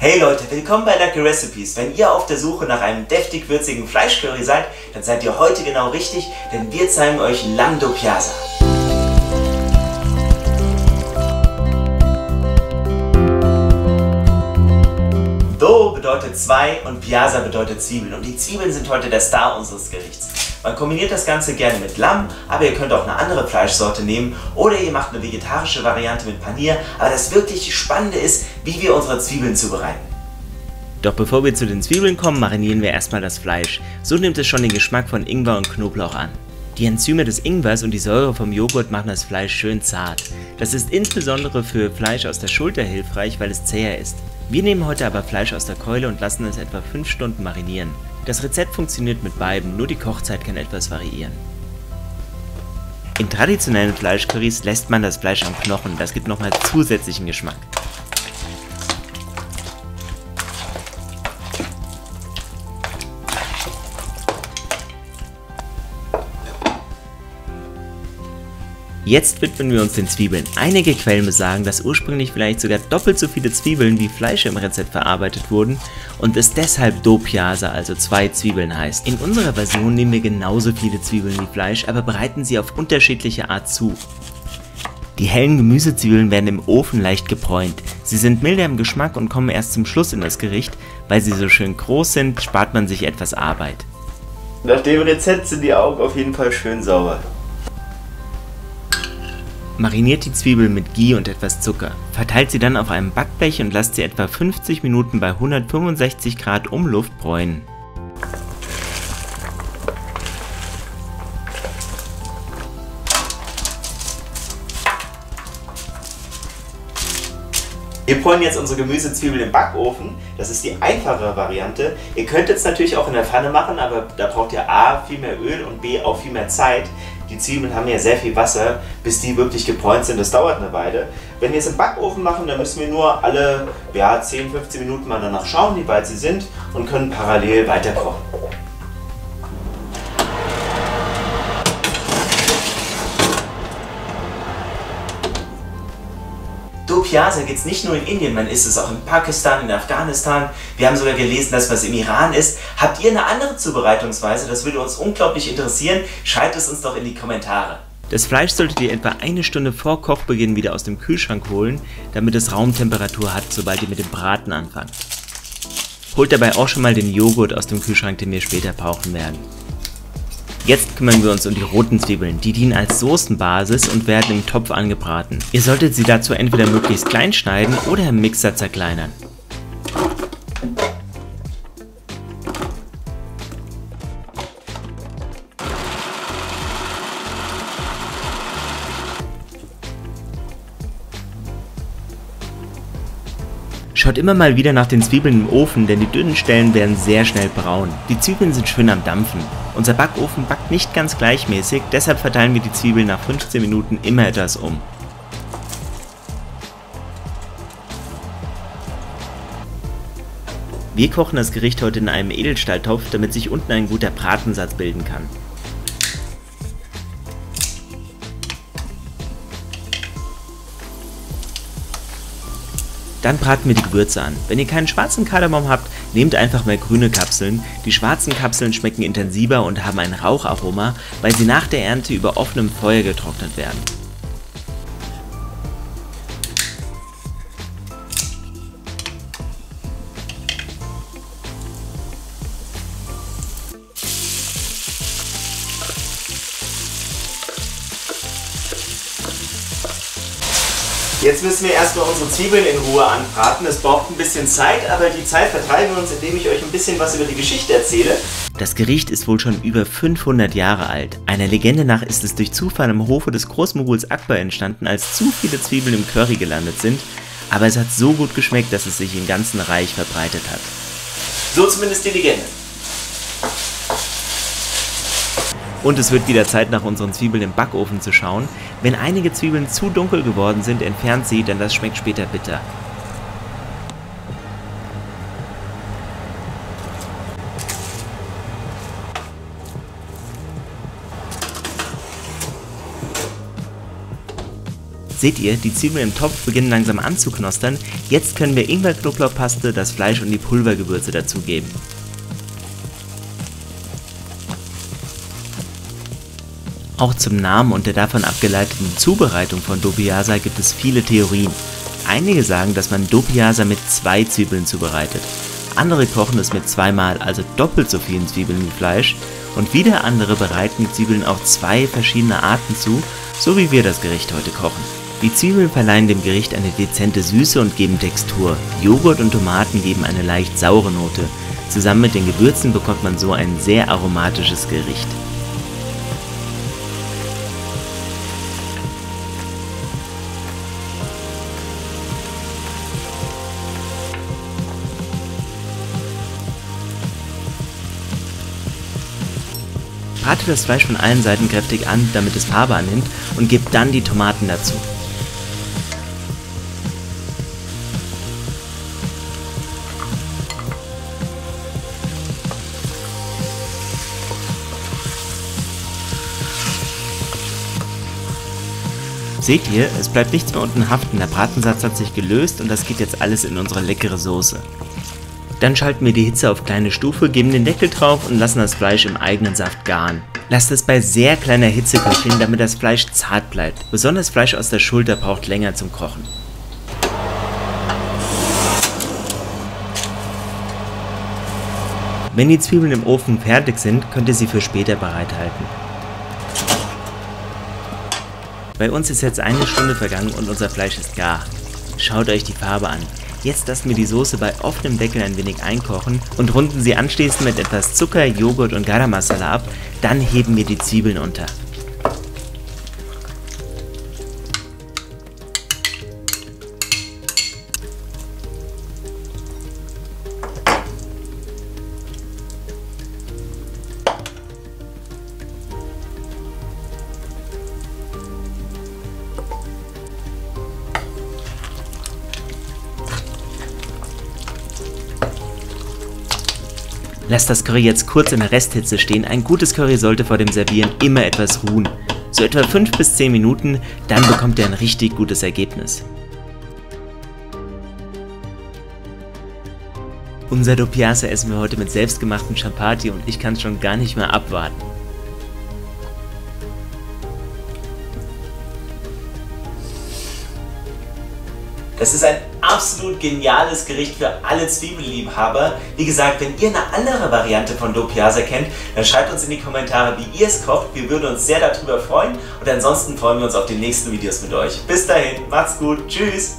Hey Leute, willkommen bei Lucky Recipes. Wenn ihr auf der Suche nach einem deftig würzigen Fleischcurry seid, dann seid ihr heute genau richtig, denn wir zeigen euch Lamb do Piazza. Do bedeutet zwei und Piazza bedeutet Zwiebeln und die Zwiebeln sind heute der Star unseres Gerichts. Man kombiniert das Ganze gerne mit Lamm, aber ihr könnt auch eine andere Fleischsorte nehmen oder ihr macht eine vegetarische Variante mit Panier, aber das wirklich Spannende ist, wie wir unsere Zwiebeln zubereiten. Doch bevor wir zu den Zwiebeln kommen, marinieren wir erstmal das Fleisch. So nimmt es schon den Geschmack von Ingwer und Knoblauch an. Die Enzyme des Ingwers und die Säure vom Joghurt machen das Fleisch schön zart. Das ist insbesondere für Fleisch aus der Schulter hilfreich, weil es zäher ist. Wir nehmen heute aber Fleisch aus der Keule und lassen es etwa 5 Stunden marinieren. Das Rezept funktioniert mit beiden, nur die Kochzeit kann etwas variieren. In traditionellen Fleischcurrys lässt man das Fleisch am Knochen, das gibt nochmal zusätzlichen Geschmack. Jetzt widmen wir uns den Zwiebeln. Einige Quellen besagen, dass ursprünglich vielleicht sogar doppelt so viele Zwiebeln wie Fleisch im Rezept verarbeitet wurden und es deshalb do Piazza, also 2 Zwiebeln heißt. In unserer Version nehmen wir genauso viele Zwiebeln wie Fleisch, aber bereiten sie auf unterschiedliche Art zu. Die hellen Gemüsezwiebeln werden im Ofen leicht gebräunt. Sie sind milder im Geschmack und kommen erst zum Schluss in das Gericht. Weil sie so schön groß sind, spart man sich etwas Arbeit. Nach dem Rezept sind die Augen auf jeden Fall schön sauber. Mariniert die Zwiebeln mit Ghee und etwas Zucker. Verteilt sie dann auf einem Backblech und lasst sie etwa 50 Minuten bei 165 Grad Umluft bräunen. Wir bräunen jetzt unsere Gemüsezwiebeln im Backofen. Das ist die einfachere Variante. Ihr könnt es natürlich auch in der Pfanne machen, aber da braucht ihr A, viel mehr Öl und B, auch viel mehr Zeit. Die Zwiebeln haben ja sehr viel Wasser, bis die wirklich gebräunt sind. Das dauert eine Weile. Wenn wir es im Backofen machen, dann müssen wir nur alle 10, 15 Minuten mal danach schauen, wie weit sie sind und können parallel weiter kochen. Do Piazza gibt es nicht nur in Indien, man isst es auch in Pakistan, in Afghanistan. Wir haben sogar gelesen, dass was im Iran ist. Habt ihr eine andere Zubereitungsweise? Das würde uns unglaublich interessieren. Schreibt es uns doch in die Kommentare. Das Fleisch solltet ihr etwa eine Stunde vor Kochbeginn wieder aus dem Kühlschrank holen, damit es Raumtemperatur hat, sobald ihr mit dem Braten anfangt. Holt dabei auch schon mal den Joghurt aus dem Kühlschrank, den wir später brauchen werden. Jetzt kümmern wir uns um die roten Zwiebeln. Die dienen als Soßenbasis und werden im Topf angebraten. Ihr solltet sie dazu entweder möglichst klein schneiden oder im Mixer zerkleinern. Schaut immer mal wieder nach den Zwiebeln im Ofen, denn die dünnen Stellen werden sehr schnell braun. Die Zwiebeln sind schön am Dampfen. Unser Backofen backt nicht ganz gleichmäßig, deshalb verteilen wir die Zwiebeln nach 15 Minuten immer etwas um. Wir kochen das Gericht heute in einem Edelstahltopf, damit sich unten ein guter Bratensatz bilden kann. Dann braten wir die Gewürze an. Wenn ihr keinen schwarzen Kardamom habt, nehmt einfach mal grüne Kapseln. Die schwarzen Kapseln schmecken intensiver und haben ein Raucharoma, weil sie nach der Ernte über offenem Feuer getrocknet werden. Jetzt müssen wir erstmal unsere Zwiebeln in Ruhe anbraten. Es braucht ein bisschen Zeit, aber die Zeit vertreiben wir uns, indem ich euch ein bisschen was über die Geschichte erzähle. Das Gericht ist wohl schon über 500 Jahre alt. Einer Legende nach ist es durch Zufall am Hofe des Großmoguls Akbar entstanden, als zu viele Zwiebeln im Curry gelandet sind. Aber es hat so gut geschmeckt, dass es sich im ganzen Reich verbreitet hat. So zumindest die Legende. Und es wird wieder Zeit, nach unseren Zwiebeln im Backofen zu schauen. Wenn einige Zwiebeln zu dunkel geworden sind, entfernt sie, denn das schmeckt später bitter. Seht ihr, die Zwiebeln im Topf beginnen langsam anzuknostern. Jetzt können wir Ingwer-Knoblauchpaste, das Fleisch und die Pulvergewürze dazugeben. Auch zum Namen und der davon abgeleiteten Zubereitung von Do Piazza gibt es viele Theorien. Einige sagen, dass man Do Piazza mit 2 Zwiebeln zubereitet. Andere kochen es mit 2-mal, also doppelt so vielen Zwiebeln wie Fleisch. Und wieder andere bereiten die Zwiebeln auf 2 verschiedene Arten zu, so wie wir das Gericht heute kochen. Die Zwiebeln verleihen dem Gericht eine dezente Süße und geben Textur. Joghurt und Tomaten geben eine leicht saure Note. Zusammen mit den Gewürzen bekommt man so ein sehr aromatisches Gericht. Brate das Fleisch von allen Seiten kräftig an, damit es Farbe annimmt, und gebt dann die Tomaten dazu. Seht ihr, es bleibt nichts mehr unten haften, der Bratensatz hat sich gelöst und das geht jetzt alles in unsere leckere Soße. Dann schalten wir die Hitze auf kleine Stufe, geben den Deckel drauf und lassen das Fleisch im eigenen Saft garen. Lasst es bei sehr kleiner Hitze köcheln, damit das Fleisch zart bleibt. Besonders Fleisch aus der Schulter braucht länger zum Kochen. Wenn die Zwiebeln im Ofen fertig sind, könnt ihr sie für später bereithalten. Bei uns ist jetzt 1 Stunde vergangen und unser Fleisch ist gar. Schaut euch die Farbe an. Jetzt lassen wir die Soße bei offenem Deckel ein wenig einkochen und runden sie anschließend mit etwas Zucker, Joghurt und Garam Masala ab, dann heben wir die Zwiebeln unter. Lasst das Curry jetzt kurz in der Resthitze stehen. Ein gutes Curry sollte vor dem Servieren immer etwas ruhen. So etwa 5 bis 10 Minuten, dann bekommt ihr ein richtig gutes Ergebnis. Unser Do Piazza essen wir heute mit selbstgemachten Chapati und ich kann es schon gar nicht mehr abwarten. Das ist ein absolut geniales Gericht für alle Zwiebelliebhaber. Wie gesagt, wenn ihr eine andere Variante von Do Piazza kennt, dann schreibt uns in die Kommentare, wie ihr es kocht. Wir würden uns sehr darüber freuen und ansonsten freuen wir uns auf die nächsten Videos mit euch. Bis dahin, macht's gut, tschüss!